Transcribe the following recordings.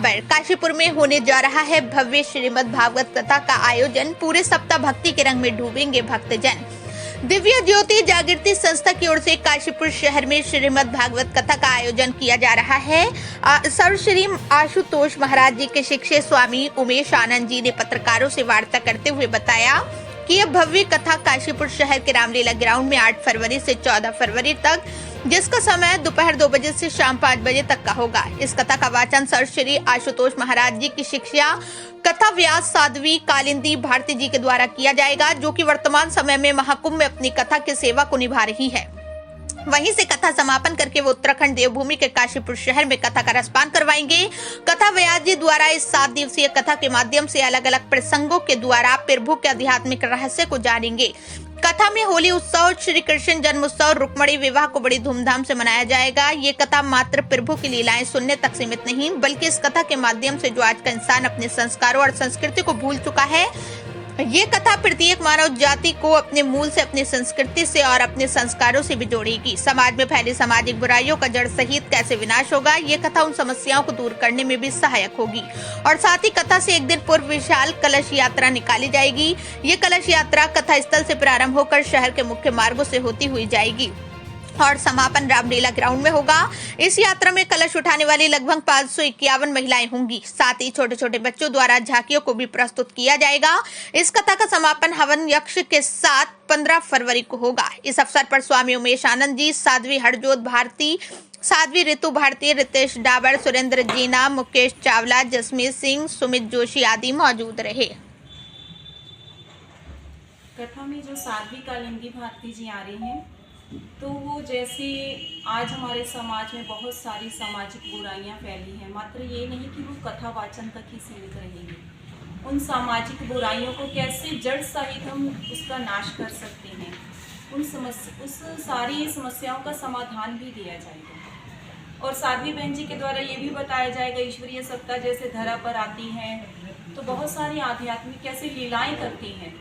खबर, काशीपुर में होने जा रहा है भव्य श्रीमद् भागवत कथा का आयोजन। पूरे सप्ताह भक्ति के रंग में डूबेंगे भक्तजन। दिव्य ज्योति जागृति संस्था की ओर से काशीपुर शहर में श्रीमद् भागवत कथा का आयोजन किया जा रहा है। सर्वश्री आशुतोष महाराज जी के शिष्य स्वामी उमेश आनंद जी ने पत्रकारों से वार्ता करते हुए बताया कि यह भव्य कथा काशीपुर शहर के रामलीला ग्राउंड में 8 फरवरी से 14 फरवरी तक, जिसका समय दोपहर 2 बजे से शाम 5 बजे तक का होगा। इस कथा का वाचन सर्वश्री आशुतोष महाराज जी की शिष्या कथा व्यास साध्वी कालिंदी भारती जी के द्वारा किया जाएगा, जो कि वर्तमान समय में महाकुंभ में अपनी कथा की सेवा को निभा रही है। वहीं से कथा समापन करके वो उत्तराखंड देवभूमि के काशीपुर शहर में कथा का रसपान करवाएंगे। कथा व्यास जी द्वारा इस 7 दिवसीय कथा के माध्यम से अलग अलग प्रसंगों के द्वारा प्रभु के आध्यात्मिक रहस्य को जानेंगे। कथा में होली उत्सव, श्री कृष्ण जन्म उत्सव, रुक्मणी विवाह को बड़ी धूमधाम से मनाया जाएगा। ये कथा मात्र प्रभु की लीलाएं सुनने तक सीमित नहीं, बल्कि इस कथा के माध्यम से जो आज का इंसान अपने संस्कारों और संस्कृति को भूल चुका है, ये कथा प्रत्येक मानव जाति को अपने मूल से, अपनी संस्कृति से और अपने संस्कारों से भी जोड़ेगी। समाज में फैली सामाजिक बुराइयों का जड़ सहित कैसे विनाश होगा, ये कथा उन समस्याओं को दूर करने में भी सहायक होगी। और साथ ही कथा से एक दिन पूर्व विशाल कलश यात्रा निकाली जाएगी। ये कलश यात्रा कथा स्थल से प्रारंभ होकर शहर के मुख्य मार्गों से होती हुई जाएगी और समापन रामलीला ग्राउंड में होगा। इस यात्रा में कलश उठाने वाली लगभग 551 महिलाएं होंगी। साथ ही छोटे छोटे बच्चों द्वारा झांकियों को भी प्रस्तुत किया जाएगा। इस कथा का समापन हवन यक्ष के साथ 15 फरवरी को होगा। इस अवसर पर स्वामी उमेश आनंद जी, साध्वी हरजोत भारती, साध्वी ऋतु भारती, रितेश डाबर, सुरेंद्र जीना, मुकेश चावला, जसमीत सिंह, सुमित जोशी आदि मौजूद रहे। कथा में जो साध्वी कालिंदी भारती जी आ रही हैं, तो वो जैसे आज हमारे समाज में बहुत सारी सामाजिक बुराइयां फैली हैं, मात्र ये नहीं कि वो कथा वाचन तक ही सीमित रहेंगी। उन सामाजिक बुराइयों को कैसे जड़ सहित हम उसका नाश कर सकते हैं, उस सारी समस्याओं का समाधान भी दिया जाएगा। और साध्वी बहन जी के द्वारा ये भी बताया जाएगा, ईश्वरीय सत्ता जैसे धरा पर आती है तो बहुत सारी आध्यात्मिक कैसे लीलाएं करती हैं,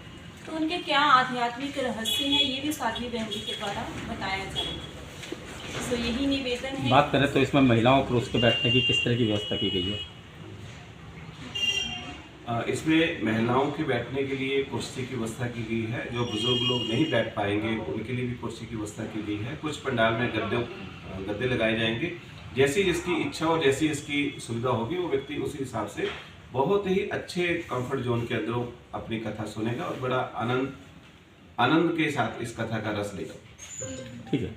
तो उनके क्या आध्यात्मिक रहस्य हैं, ये भी साध्वी बहन जी के द्वारा बताया जाएगा। तो यही निवेदन है। बात करें तो इसमें महिलाओं और पुरुष के बैठने की किस तरह की व्यवस्था की गई है? इसमें महिलाओं के बैठने के लिए कुर्सी की व्यवस्था की गई है। जो बुजुर्ग लोग नहीं बैठ पाएंगे उनके लिए भी कुर्सी की व्यवस्था की गई है। कुछ पंडाल में गद्दे लगाए जाएंगे। जैसी जिसकी इच्छा और जैसी इसकी सुविधा होगी, वो व्यक्ति उसी हिसाब से बहुत ही अच्छे कंफर्ट जोन के अंदर अपनी कथा सुनेगा और बड़ा आनंद के साथ इस कथा का रस लेगा। ठीक है।